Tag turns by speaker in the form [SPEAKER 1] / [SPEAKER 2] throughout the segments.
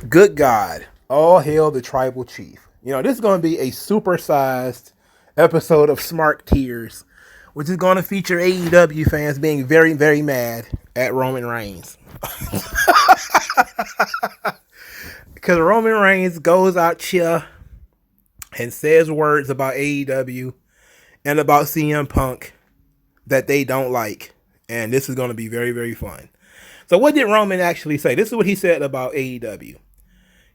[SPEAKER 1] Good God. All hail the tribal chief. This is going to be a supersized episode of SMARK Tears, which is going to feature AEW fans being very, very mad at Roman Reigns. Because Roman Reigns goes out here and says words about AEW and about CM Punk that they don't like. And this is going to be very, very fun. So what did Roman actually say? This is what he said about AEW.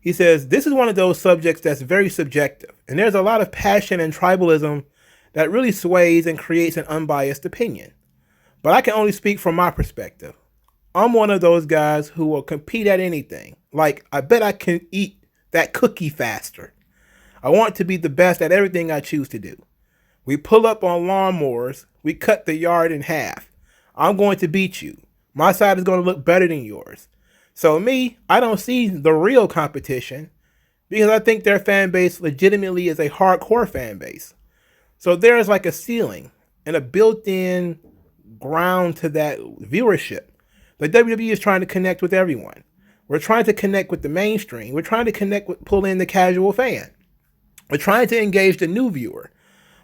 [SPEAKER 1] He says, this is one of those subjects that's very subjective, and there's a lot of passion and tribalism that really sways and creates an unbiased opinion. But I can only speak from my perspective. I'm one of those guys who will compete at anything. Like, I bet I can eat that cookie faster. I want to be the best at everything I choose to do. We pull up on lawnmowers. We cut the yard in half. I'm going to beat you. My side is going to look better than yours. So me, I don't see the real competition because I think their fan base legitimately is a hardcore fan base. So there's like a ceiling and a built-in ground to that viewership. The WWE is trying to connect with everyone. We're trying to connect with the mainstream. We're trying to pull in the casual fan. We're trying to engage the new viewer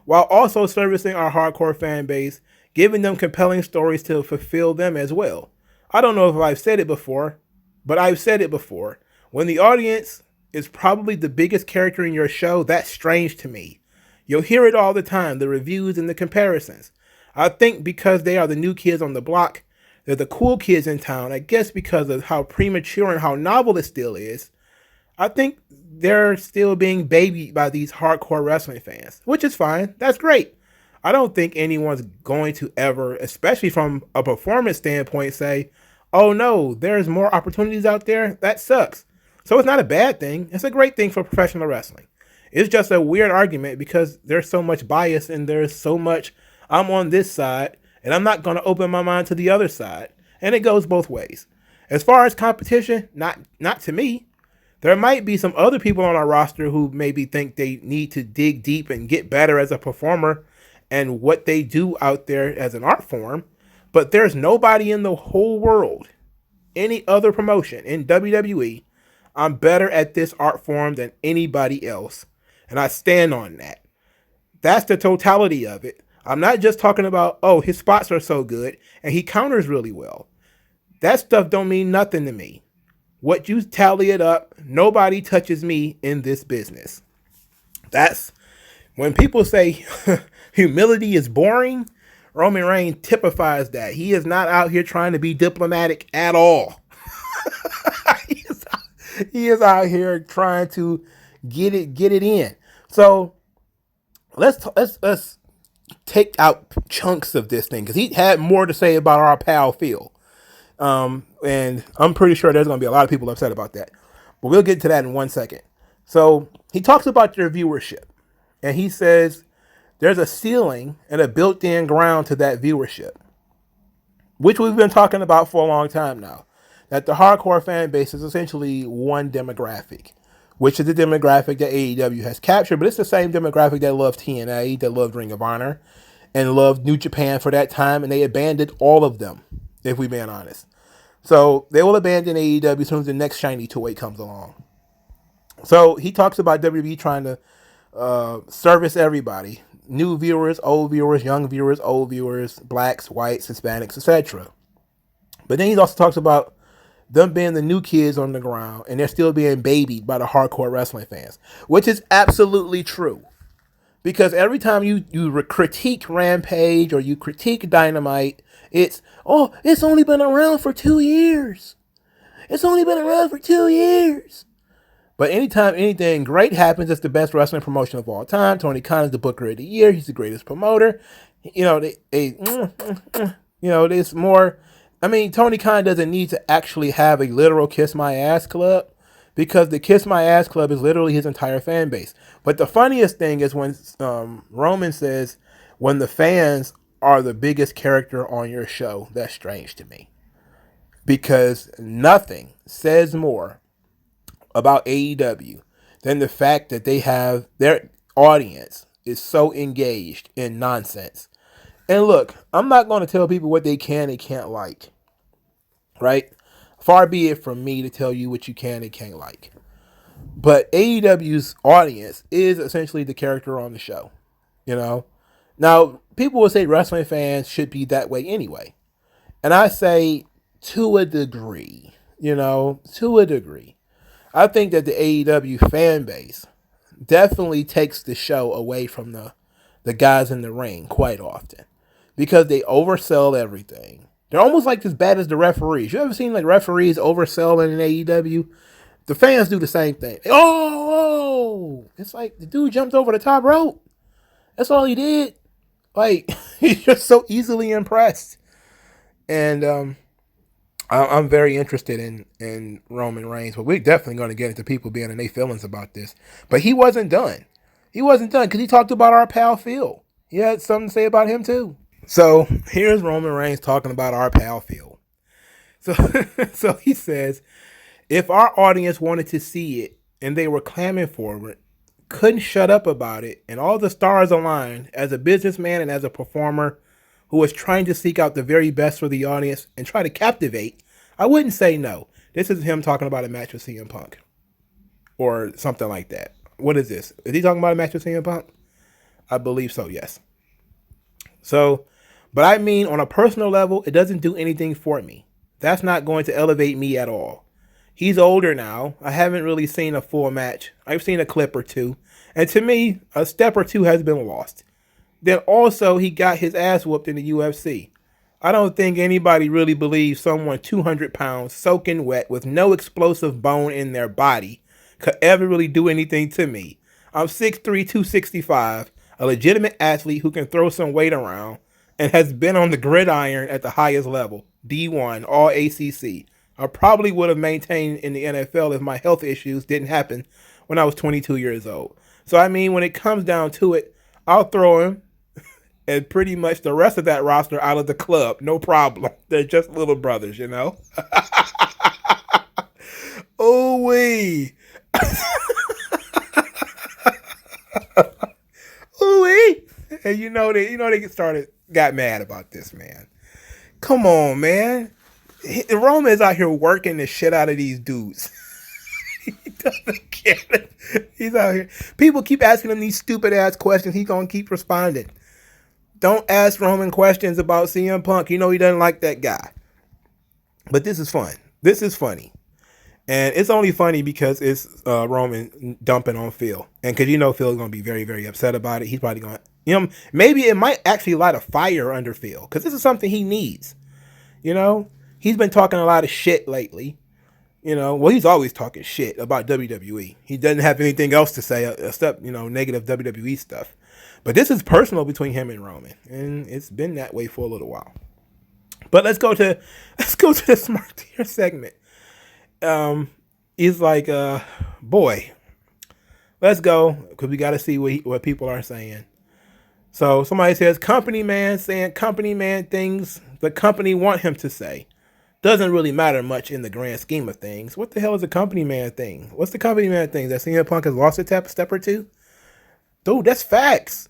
[SPEAKER 1] while also servicing our hardcore fan base, giving them compelling stories to fulfill them as well. I don't know if I've said it before, but I've said it before. When the audience is probably the biggest character in your show, that's strange to me. You'll hear it all the time, the reviews and the comparisons. I think because they are the new kids on the block, they're the cool kids in town, I guess because of how premature and how novel it still is, I think they're still being babied by these hardcore wrestling fans, which is fine. That's great. I don't think anyone's going to ever, especially from a performance standpoint, say, oh no, there's more opportunities out there. That sucks. So it's not a bad thing. It's a great thing for professional wrestling. It's just a weird argument because there's so much bias and there's so much I'm on this side and I'm not going to open my mind to the other side. And it goes both ways. As far as competition, not to me. There might be some other people on our roster who maybe think they need to dig deep and get better as a performer and what they do out there as an art form. But there's nobody in the whole world, any other promotion in WWE, I'm better at this art form than anybody else. And I stand on that. That's the totality of it. I'm not just talking about, oh, his spots are so good and he counters really well. That stuff don't mean nothing to me. What you tally it up, nobody touches me in this business. That's when people say humility is boring. Roman Reigns typifies that. He is not out here trying to be diplomatic at all. he is out here trying to get it in. So let's take out chunks of this thing because he had more to say about our pal Phil. And I'm pretty sure there's going to be a lot of people upset about that. But we'll get to that in 1 second. So he talks about your viewership. And he says there's a ceiling and a built-in ground to that viewership, which we've been talking about for a long time now, that the hardcore fan base is essentially one demographic, which is the demographic that AEW has captured, but it's the same demographic that loved TNA, that loved Ring of Honor, and loved New Japan for that time, and they abandoned all of them, if we're being honest. So they will abandon AEW as soon as the next shiny toy comes along. So he talks about WWE trying to service everybody. New viewers, old viewers, young viewers, old viewers, blacks, whites, Hispanics, etc. But then he also talks about them being the new kids on the ground and they're still being babied by the hardcore wrestling fans, which is absolutely true. Because every time you critique Rampage or you critique Dynamite, it's only been around for 2 years. It's only been around for 2 years. But anytime anything great happens, it's the best wrestling promotion of all time. Tony Khan is the Booker of the Year. He's the greatest promoter. There's more. I mean, Tony Khan doesn't need to actually have a literal Kiss My Ass Club because the Kiss My Ass Club is literally his entire fan base. But the funniest thing is when Roman says, when the fans are the biggest character on your show, that's strange to me. Because nothing says more about AEW than the fact that they have their audience is so engaged in nonsense. And look, I'm not going to tell people what they can and can't like, right? Far be it from me to tell you what you can and can't like. But AEW's audience is essentially the character on the show. You know, now people will say wrestling fans should be that way anyway, and I say to a degree. You know, to a degree. I think that the AEW fan base definitely takes the show away from the guys in the ring quite often because they oversell everything. They're almost like as bad as the referees. You ever seen like referees overselling in AEW? The fans do the same thing. Oh, it's like the dude jumped over the top rope. That's all he did. Like he's just so easily impressed. And I'm very interested in Roman Reigns, but we're definitely going to get into people being in their feelings about this. But he wasn't done. He wasn't done because he talked about our pal Phil. He had something to say about him too. So here's Roman Reigns talking about our pal Phil. So, so he says, if our audience wanted to see it and they were clamoring for it, couldn't shut up about it, and all the stars aligned, as a businessman and as a performer who was trying to seek out the very best for the audience and try to captivate, I wouldn't say no. This is him talking about a match with CM Punk or something like that. What is this? Is he talking about a match with CM Punk? I believe so, yes. So, but I mean, on a personal level, it doesn't do anything for me. That's not going to elevate me at all. He's older now. I haven't really seen a full match. I've seen a clip or two. And to me, a step or two has been lost. Then also, he got his ass whooped in the UFC. I don't think anybody really believes someone 200 pounds, soaking wet, with no explosive bone in their body could ever really do anything to me. I'm 6'3", 265, a legitimate athlete who can throw some weight around, and has been on the gridiron at the highest level, D1, all ACC. I probably would have maintained in the NFL if my health issues didn't happen when I was 22 years old. So, I mean, when it comes down to it, I'll throw him and pretty much the rest of that roster out of the club. No problem. They're just little brothers, you know? Ooh-wee. Ooh-wee. And you know they got mad about this, man. Come on, man. Roman is out here working the shit out of these dudes. He doesn't get it. He's out here. People keep asking him these stupid ass questions. He's gonna keep responding. Don't ask Roman questions about CM Punk. You know he doesn't like that guy. But this is fun. This is funny. And it's only funny because it's Roman dumping on Phil. And because you know Phil's going to be very, very upset about it. He's probably going to, maybe it might actually light a fire under Phil. Because this is something he needs. You know, he's been talking a lot of shit lately. Well, he's always talking shit about WWE. He doesn't have anything else to say except, negative WWE stuff. But this is personal between him and Roman. And it's been that way for a little while. But let's go to the Smart Tier segment. He's like, boy, let's go, because we got to see what people are saying. So somebody says, company man saying company man things the company want him to say. Doesn't really matter much in the grand scheme of things. What the hell is a company man thing? What's the company man thing? That CM Punk has lost a step or two? Dude, that's facts.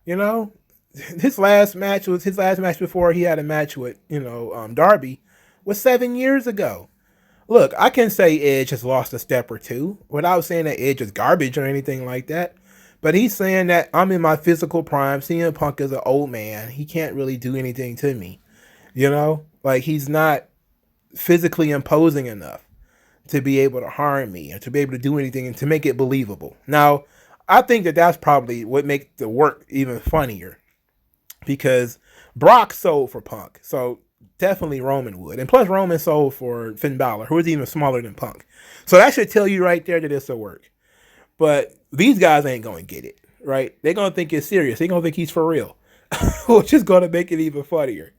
[SPEAKER 1] His last match before he had a match with, Darby was 7 years ago. Look, I can say Edge has lost a step or two without saying that Edge is garbage or anything like that. But he's saying that I'm in my physical prime. CM Punk is an old man. He can't really do anything to me. Like he's not physically imposing enough to be able to harm me or to be able to do anything and to make it believable. Now, I think that that's probably what makes the work even funnier because Brock sold for Punk. So definitely Roman would. And plus Roman sold for Finn Balor, who is even smaller than Punk. So that should tell you right there that this will work. But these guys ain't going to get it, right? They're going to think it's serious. They're going to think he's for real, which is going to make it even funnier.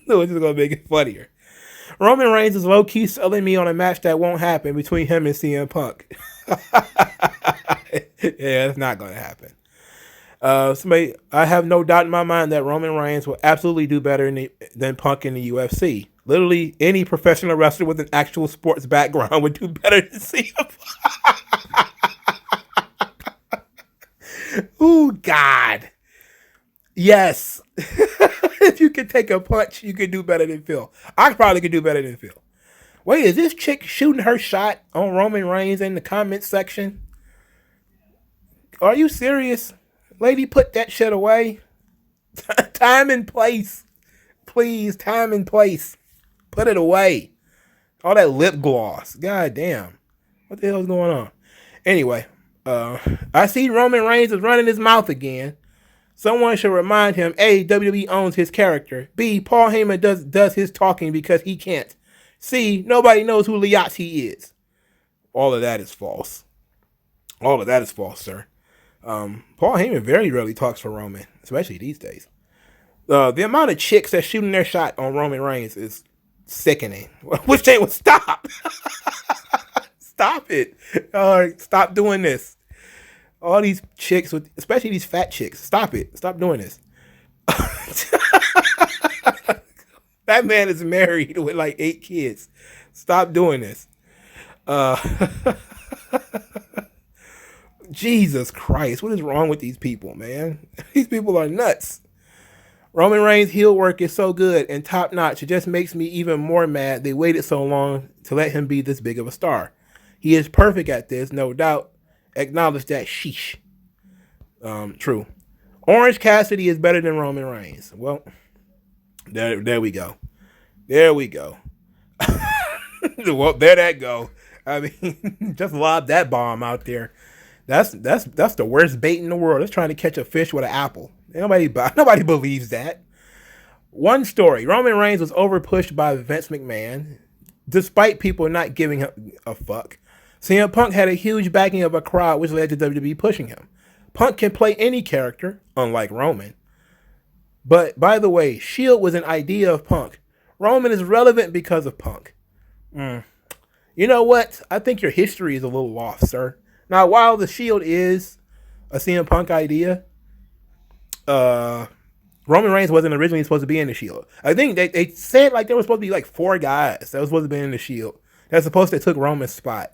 [SPEAKER 1] Which is going to make it funnier. Roman Reigns is low-key selling me on a match that won't happen between him and CM Punk. Yeah, it's not going to happen. I have no doubt in my mind that Roman Reigns will absolutely do better than Punk in the UFC. Literally, any professional wrestler with an actual sports background would do better than CM Punk. Oh, God. Yes. If you could take a punch, you could do better than Phil. I probably could do better than Phil. Wait, is this chick shooting her shot on Roman Reigns in the comment section? Are you serious? Lady, put that shit away. Time and place. Please, time and place. Put it away. All that lip gloss. God damn. What the hell's going on? Anyway, I see Roman Reigns is running his mouth again. Someone should remind him, A, WWE owns his character. B, Paul Heyman does his talking because he can't. C, nobody knows who Liati is. All of that is false. All of that is false, sir. Paul Heyman very rarely talks for Roman, especially these days. The amount of chicks that's shooting their shot on Roman Reigns is sickening. Wish they would stop. Stop it. Stop doing this. All these chicks, especially these fat chicks, stop it. Stop doing this. That man is married with like 8 kids. Stop doing this. Jesus Christ, what is wrong with these people, man? These people are nuts. Roman Reigns' heel work is so good and top notch, it just makes me even more mad they waited so long to let him be this big of a star. He is perfect at this, no doubt. Acknowledge that, sheesh. True. Orange Cassidy is better than Roman Reigns. Well, there we go. There we go. Well, there that go. I mean, just lob that bomb out there. That's the worst bait in the world. It's trying to catch a fish with an apple. Nobody believes that. One story: Roman Reigns was overpushed by Vince McMahon, despite people not giving him a fuck. CM Punk had a huge backing of a crowd, which led to WWE pushing him. Punk can play any character, unlike Roman. But by the way, Shield was an idea of Punk. Roman is relevant because of Punk. You know what? I think your history is a little off, sir. Now, while the Shield is a CM Punk idea, Roman Reigns wasn't originally supposed to be in the Shield. I think they said like there was supposed to be like 4 guys that was supposed to be in the Shield. That's supposed to took Roman's spot.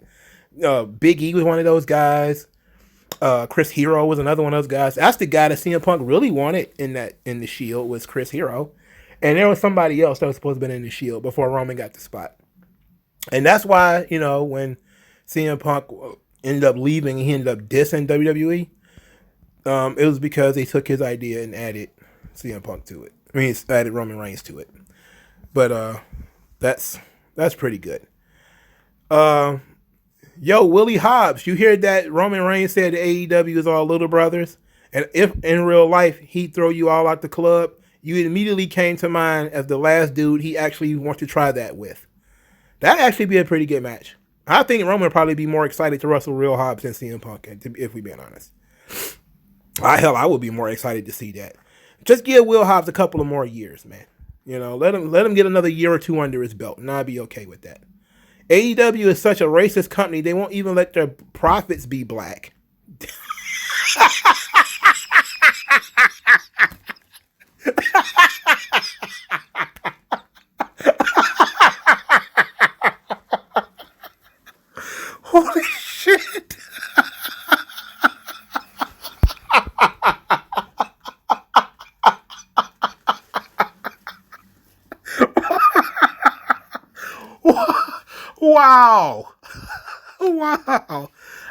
[SPEAKER 1] Big E was one of those guys. Chris Hero was another one of those guys. That's the guy that CM Punk really wanted in the Shield was Chris Hero. And there was somebody else that was supposed to be in the Shield before Roman got the spot. And that's why, when CM Punk ended up leaving, he ended up dissing WWE. It was because they took his idea and added CM Punk to it. I mean, added Roman Reigns to it. But that's pretty good. Yo, Willie Hobbs, you hear that Roman Reigns said AEW is all little brothers? And if in real life he'd throw you all out the club, you immediately came to mind as the last dude he actually wants to try that with. That'd actually be a pretty good match. I think Roman would probably be more excited to wrestle Real Hobbs than CM Punk, if we're being honest. I would be more excited to see that. Just give Will Hobbs a couple of more years, man. Let him get another year or 2 under his belt, and I'd be okay with that. AEW is such a racist company, they won't even let their profits be black. Holy shit. Wow. Wow.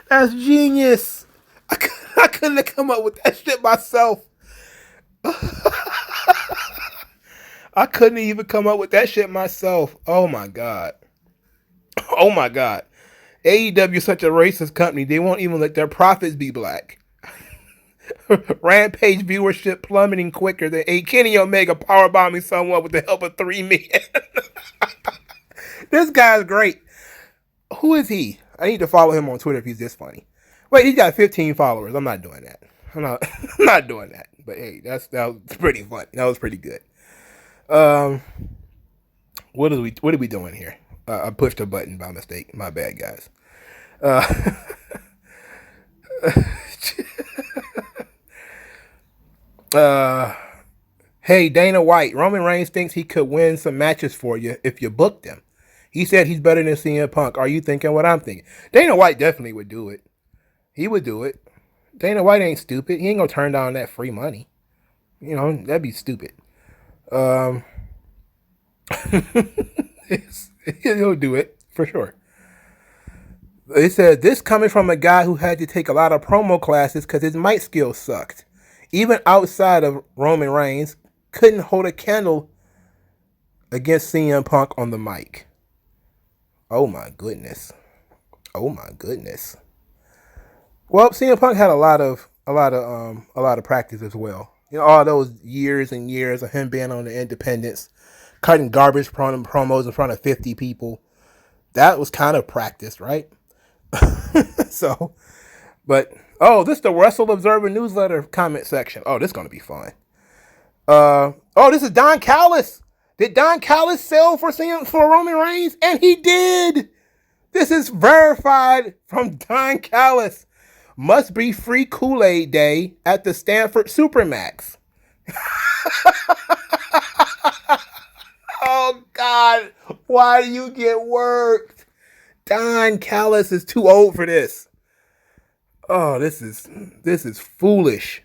[SPEAKER 1] That's genius. I couldn't have come up with that shit myself. I couldn't even come up with that shit myself. Oh my God. Oh my God. AEW is such a racist company, they won't even let their profits be black. Rampage viewership plummeting quicker than a Kenny Omega powerbombing someone with the help of 3 men. This guy's great. Who is he? I need to follow him on Twitter if he's this funny. Wait, he's got 15 followers. I'm not doing that. I'm not doing that. But hey, that was pretty funny. That was pretty good. What are we doing here? I pushed a button by mistake. My bad, guys. Hey, Dana White. Roman Reigns thinks he could win some matches for you if you booked him. He said he's better than CM Punk. Are you thinking what I'm thinking? Dana White definitely would do it. He would do it. Dana White ain't stupid. He ain't gonna turn down that free money. That'd be stupid. He'll do it for sure. They said this coming from a guy who had to take a lot of promo classes because his mic skills sucked. Even outside of Roman Reigns, couldn't hold a candle against CM Punk on the mic. Oh my goodness. Oh my goodness. Well, CM Punk had a lot of practice as well. You know, all those years and years of him being on the independents, cutting garbage promos in front of 50 people. That was kind of practice, right? So, but this is the Wrestle Observer newsletter comment section. Oh, this is gonna be fun. This is Don Callis. Did Don Callis sell for Roman Reigns? And he did. This is verified from Don Callis. Must be free Kool-Aid Day at the Stanford Supermax. Oh God, why do you get worked? Don Callis is too old for this. Oh, this is foolish.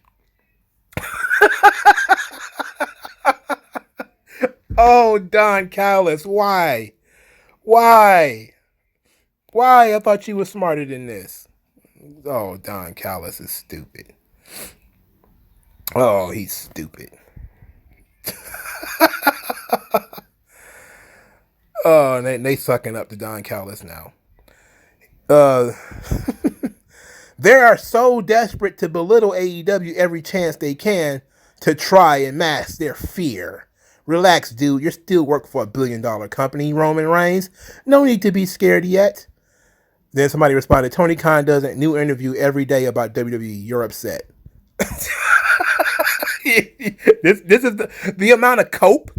[SPEAKER 1] Oh, Don Callis, why? Why? I thought you were smarter than this. Oh, Don Callis is stupid. Oh, he's stupid. Oh, and they sucking up to Don Callis now. They are so desperate to belittle AEW every chance they can to try and mask their fear. Relax, dude. You're still working for $1 billion company, Roman Reigns. No need to be scared yet. Then somebody responded, Tony Khan does a new interview every day about WWE. You're upset. This is the amount of cope.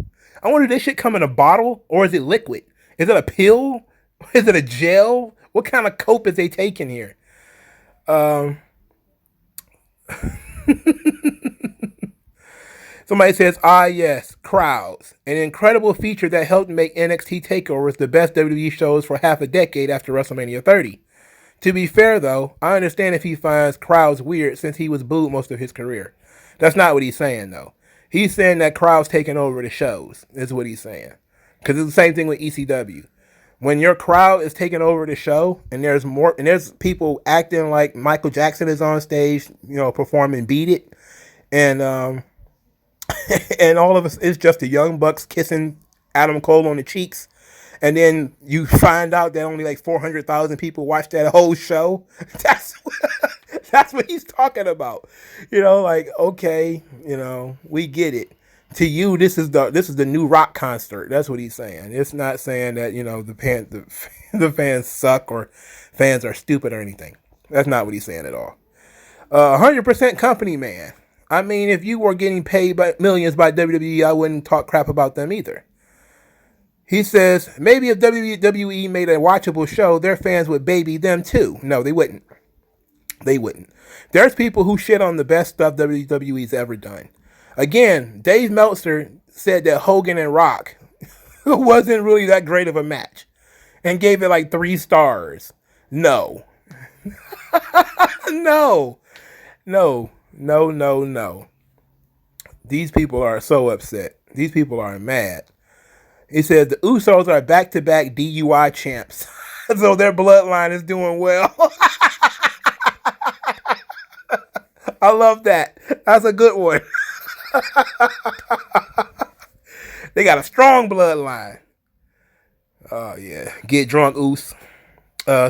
[SPEAKER 1] I wonder, this shit come in a bottle or is it liquid? Is it a pill? Is it a gel? What kind of cope is they taking here? Somebody says, yes, crowds. An incredible feature that helped make NXT TakeOvers the best WWE shows for half a decade after WrestleMania 30. To be fair, though, I understand if he finds crowds weird since he was booed most of his career. That's not what he's saying, though. He's saying that crowds taking over the shows, is what he's saying. Because it's the same thing with ECW. When your crowd is taking over the show and there's people acting like Michael Jackson is on stage, performing Beat It, and and all of us is just the Young Bucks kissing Adam Cole on the cheeks, and then you find out that only like 400,000 people watched that whole show. That's what he's talking about. Okay, we get it. To you, this is the new rock concert. That's what he's saying. It's not saying that the fans suck or fans are stupid or anything. That's not what he's saying at all. 100% company man. I mean, if you were getting paid by millions by WWE, I wouldn't talk crap about them either. He says, maybe if WWE made a watchable show, their fans would baby them too. No, they wouldn't. They wouldn't. There's people who shit on the best stuff WWE's ever done. Again, Dave Meltzer said that Hogan and Rock wasn't really that great of a match and gave it like 3 stars. No. No. These people are so upset. These people are mad. He said the Usos are back-to-back DUI champs. So their bloodline is doing well. I love that. That's a good one. They got a strong bloodline. Oh, yeah. Get drunk, Oos.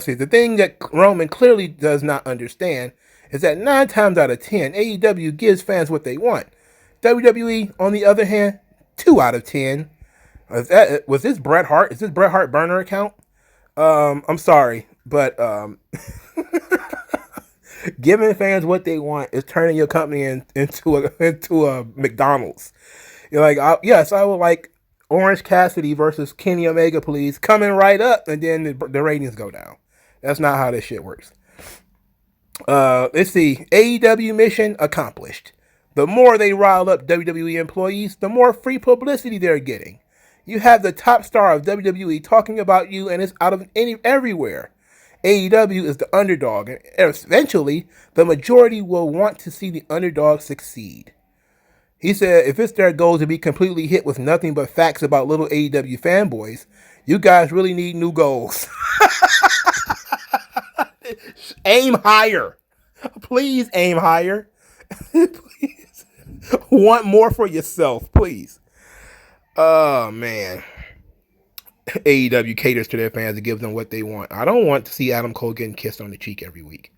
[SPEAKER 1] See, the thing that Roman clearly does not understand is that 9 times out of 10, AEW gives fans what they want. WWE, on the other hand, 2 out of 10. Was this Bret Hart? Is this Bret Hart burner account? I'm sorry, but giving fans what they want is turning your company into a McDonald's. You're like, yes, I would like Orange Cassidy versus Kenny Omega, please, coming right up, and then the ratings go down. That's not how this shit works. Let's see. AEW mission accomplished. The more they rile up WWE employees, the more free publicity they're getting. You have the top star of WWE talking about you, and it's out of everywhere. AEW is the underdog, and eventually, the majority will want to see the underdog succeed. He said, if it's their goal to be completely hit with nothing but facts about little AEW fanboys, You guys really need new goals. Aim higher. Please aim higher. Please. Want more for yourself, please. Oh, man. AEW caters to their fans and gives them what they want. I don't want to see Adam Cole getting kissed on the cheek every week.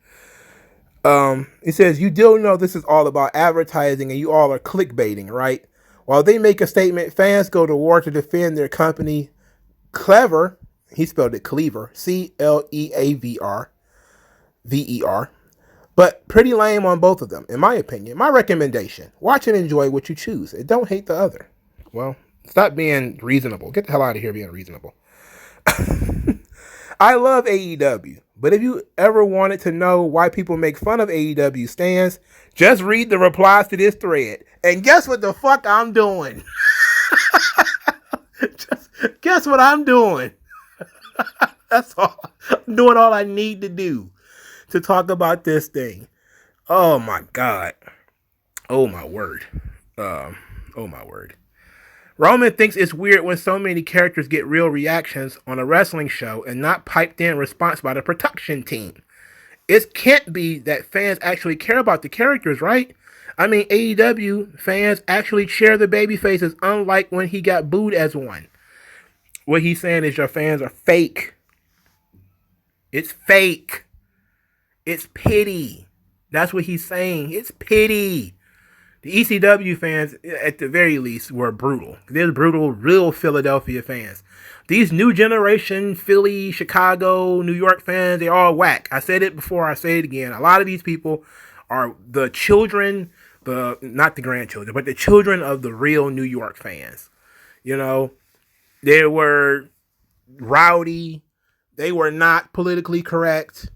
[SPEAKER 1] It says, you do know this is all about advertising and you all are clickbaiting, right? While they make a statement, fans go to war to defend their company. Clever, he spelled it Cleaver, Cleaver, but pretty lame on both of them, in my opinion. My recommendation, watch and enjoy what you choose and don't hate the other. Well, stop being reasonable. Get the hell out of here being reasonable. I love AEW, but if you ever wanted to know why people make fun of AEW stands, just read the replies to this thread. And guess what the fuck I'm doing? Just guess what I'm doing? That's all. I'm doing all I need to do to talk about this thing. Oh my God. Oh my word. Oh my word. Roman thinks it's weird when so many characters get real reactions on a wrestling show and not piped in response by the production team. It can't be that fans actually care about the characters, right? I mean, AEW fans actually cheer the baby faces, unlike when he got booed as one. What he's saying is your fans are fake. It's fake. It's pity. That's what he's saying. It's pity. The ECW fans, at the very least, were brutal. They're brutal, real Philadelphia fans. These new generation Philly, Chicago, New York fans, they're all whack. I said it before, I say it again. A lot of these people are the children, not the grandchildren, but the children of the real New York fans. You know, they were rowdy. They were not politically correct.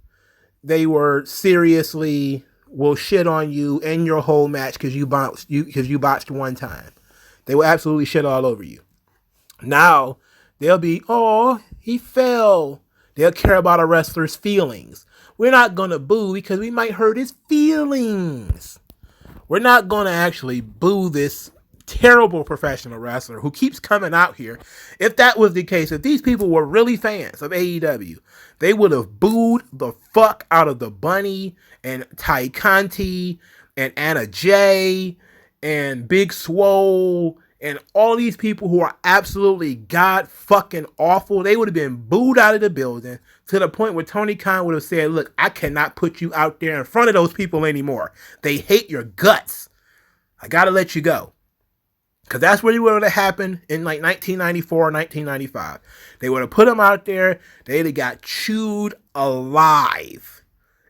[SPEAKER 1] They were seriously will shit on you and your whole match because you botched one time. They will absolutely shit all over you. Now they'll be, oh, he fell. They'll care about a wrestler's feelings. We're not gonna boo because we might hurt his feelings. We're not gonna actually boo this terrible professional wrestler who keeps coming out here. If that was the case, if these people were really fans of AEW, they would have booed the fuck out of the Bunny and Ty Conti and Anna Jay and Big Swole and all these people who are absolutely god fucking awful. They would have been booed out of the building to the point where Tony Khan would have said, look, I cannot put you out there in front of those people anymore. They hate your guts. I gotta let you go. Because that's what would have happened in like 1994 or 1995. They would have put them out there. They'd have got chewed alive.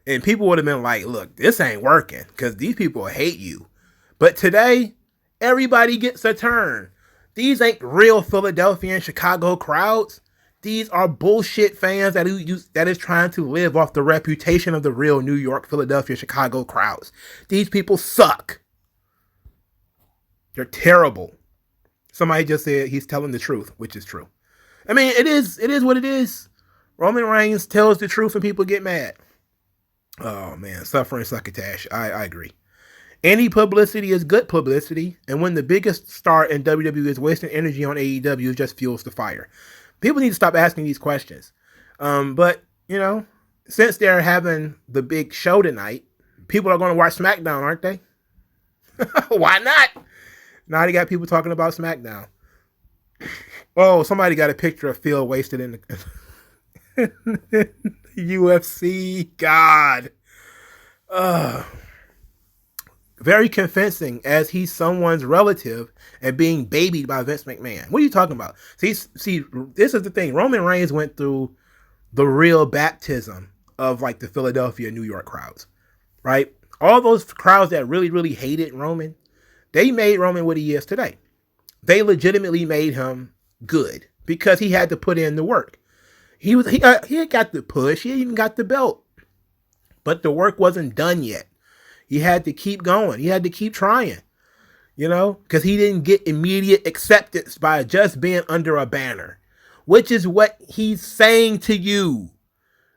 [SPEAKER 1] And people would have been like, look, this ain't working because these people hate you. But today, everybody gets a turn. These ain't real Philadelphia and Chicago crowds. These are bullshit fans that is trying to live off the reputation of the real New York, Philadelphia, Chicago crowds. These people suck. They're terrible. Somebody just said he's telling the truth, which is true. I mean, it is what it is. Roman Reigns tells the truth and people get mad. Oh man, suffering succotash. I agree. Any publicity is good publicity, and when the biggest star in WWE is wasting energy on AEW, it just fuels the fire. People need to stop asking these questions. But, you know, since they're having the big show tonight, people are going to watch SmackDown, aren't they? Why not? Now they got people talking about SmackDown. Oh, somebody got a picture of Phil wasted in the UFC. God. Very convincing as he's someone's relative and being babied by Vince McMahon. What are you talking about? See, this is the thing. Roman Reigns went through the real baptism of like the Philadelphia, New York crowds, right? All those crowds that really, really hated Roman, they made Roman what he is today. They legitimately made him good because he had to put in the work. He had got the push. He even got the belt, but the work wasn't done yet. He had to keep going. He had to keep trying, you know, because he didn't get immediate acceptance by just being under a banner, which is what he's saying to you.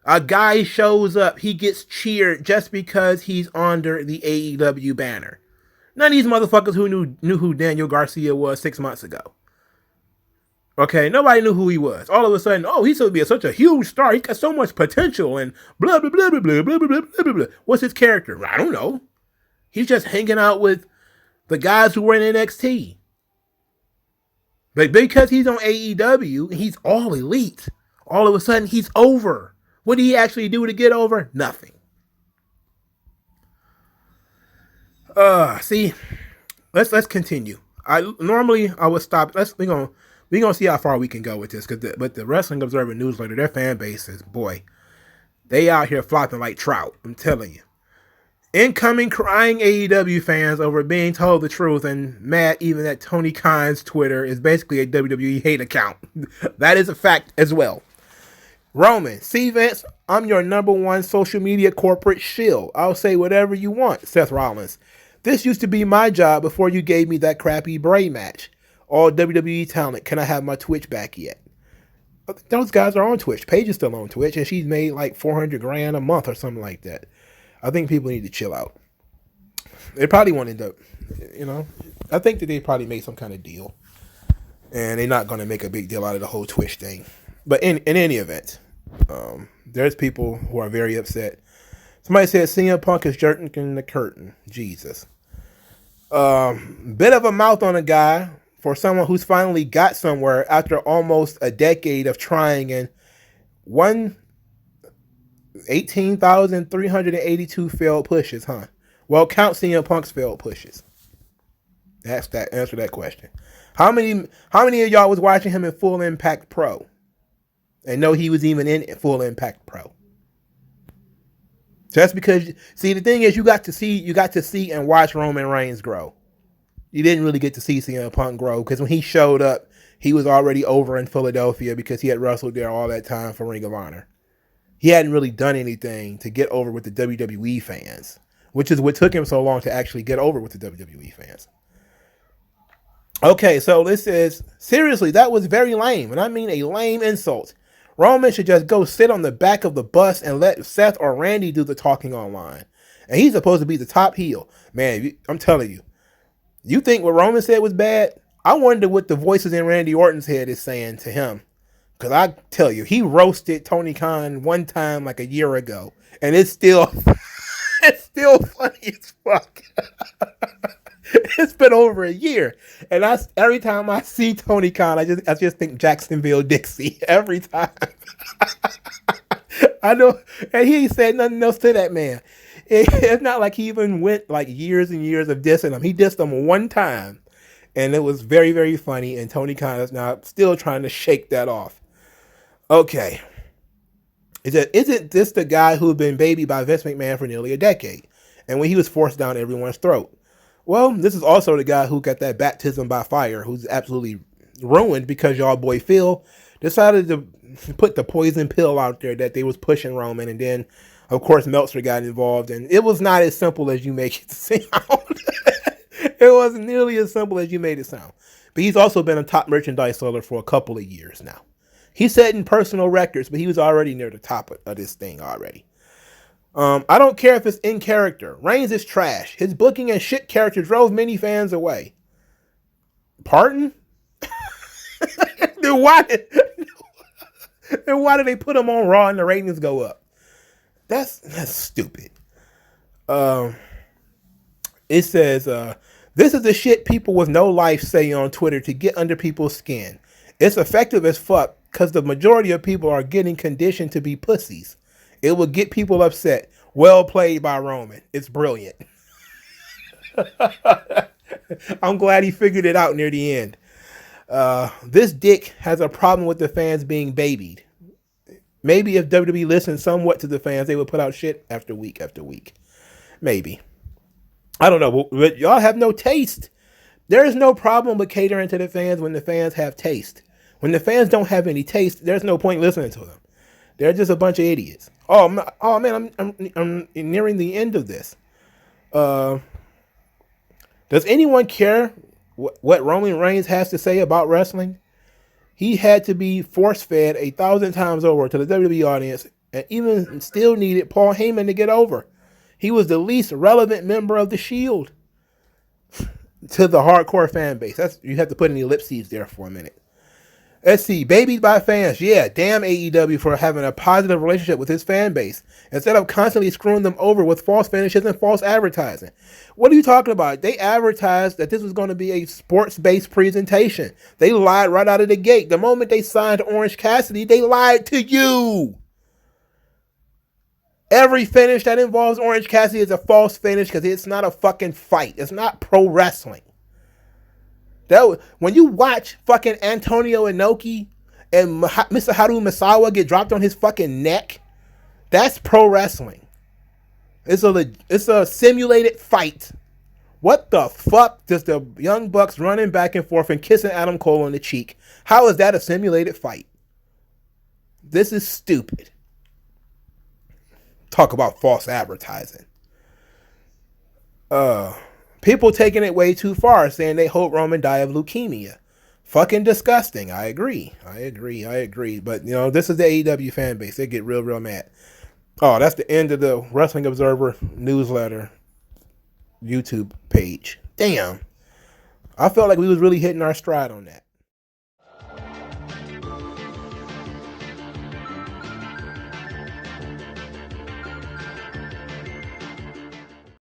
[SPEAKER 1] A guy shows up, he gets cheered just because he's under the AEW banner. None of these motherfuckers who knew who Daniel Garcia was 6 months ago. Okay, nobody knew who he was. All of a sudden, oh, he's supposed to be such a huge star. He's got so much potential and blah, blah, blah, blah, blah, blah, blah, blah, blah. What's his character? I don't know. He's just hanging out with the guys who were in NXT. But because he's on AEW, he's all elite. All of a sudden, he's over. What did he actually do to get over? Nothing. See, let's continue. I would stop. We gonna see how far we can go with this, but the Wrestling Observer newsletter, their fan base is, boy, they out here flopping like trout. I'm telling you. Incoming crying AEW fans over being told the truth and mad even that Tony Khan's Twitter is basically a WWE hate account. That is a fact as well. Roman, see Vince, I'm your number one social media corporate shill. I'll say whatever you want, Seth Rollins. This used to be my job before you gave me that crappy Bray match. All WWE talent, can I have my Twitch back yet? Those guys are on Twitch. Paige is still on Twitch, and she's made like $400,000 a month or something like that. I think people need to chill out. They probably won't end up, I think that they probably made some kind of deal. And they're not going to make a big deal out of the whole Twitch thing. But in any event, there's people who are very upset. Somebody said CM Punk is jerking the curtain. Jesus. Bit of a mouth on a guy for someone who's finally got somewhere after almost a decade of trying and 18,382 failed pushes, huh? Well, count CM Punk's failed pushes. Answer that question. How many of y'all was watching him in Full Impact Pro and know he was even in Full Impact Pro? Just because, see, the thing is, you got to see and watch Roman Reigns grow. You didn't really get to see CM Punk grow because when he showed up, he was already over in Philadelphia because he had wrestled there all that time for Ring of Honor. He hadn't really done anything to get over with the WWE fans, which is what took him so long to actually get over with the WWE fans. Okay, so this is, seriously, that was very lame, and I mean a lame insult. Roman should just go sit on the back of the bus and let Seth or Randy do the talking online. And he's supposed to be the top heel. Man, I'm telling you, you think what Roman said was bad? I wonder what the voices in Randy Orton's head is saying to him. Because I tell you, he roasted Tony Khan one time like a year ago. And it's still funny as fuck. It's been over a year. And every time I see Tony Khan, I just think Jacksonville Dixie. Every time. I know. And he ain't said nothing else to that man. It's not like he even went like years and years of dissing him. He dissed him one time. And it was very, very funny. And Tony Khan is now still trying to shake that off. Okay. Isn't this the guy who had been babied by Vince McMahon for nearly a decade? And when he was forced down everyone's throat? Well, this is also the guy who got that baptism by fire, who's absolutely ruined because y'all boy Phil decided to put the poison pill out there that they was pushing Roman. And then, of course, Meltzer got involved. And it was not as simple as you make it sound. It wasn't nearly as simple as you made it sound. But he's also been a top merchandise seller for a couple of years now. He said in personal records, but he was already near the top of this thing already. I don't care if it's in character. Reigns is trash. His booking and shit character drove many fans away. Pardon? Then why did they put him on Raw and the ratings go up? That's stupid. It says, this is the shit people with no life say on Twitter to get under people's skin. It's effective as fuck because the majority of people are getting conditioned to be pussies. It will get people upset. Well played by Roman. It's brilliant. I'm glad he figured it out near the end. This dick has a problem with the fans being babied. Maybe if WWE listened somewhat to the fans, they would put out shit after week after week. Maybe. I don't know, but y'all have no taste. There is no problem with catering to the fans when the fans have taste. When the fans don't have any taste, there's no point listening to them. They're just a bunch of idiots. Oh man, I'm nearing the end of this. Does anyone care what Roman Reigns has to say about wrestling? He had to be force-fed 1,000 times over to the WWE audience and even still needed Paul Heyman to get over. He was the least relevant member of the Shield to the hardcore fan base. You have to put in ellipses there for a minute. Let's see, babied by fans. Yeah, damn AEW for having a positive relationship with his fan base instead of constantly screwing them over with false finishes and false advertising. What are you talking about? They advertised that this was going to be a sports-based presentation. They lied right out of the gate. The moment they signed Orange Cassidy, they lied to you. Every finish that involves Orange Cassidy is a false finish because it's not a fucking fight. It's not pro wrestling. When you watch fucking Antonio Inoki and Mr. Haru Misawa get dropped on his fucking neck, that's pro wrestling. It's a simulated fight. What the fuck does the Young Bucks running back and forth and kissing Adam Cole on the cheek? How is that a simulated fight? This is stupid. Talk about false advertising. People taking it way too far, saying they hope Roman die of leukemia. Fucking disgusting. I agree. But, this is the AEW fan base. They get real, real mad. Oh, that's the end of the Wrestling Observer newsletter YouTube page. Damn. I felt like we was really hitting our stride on that.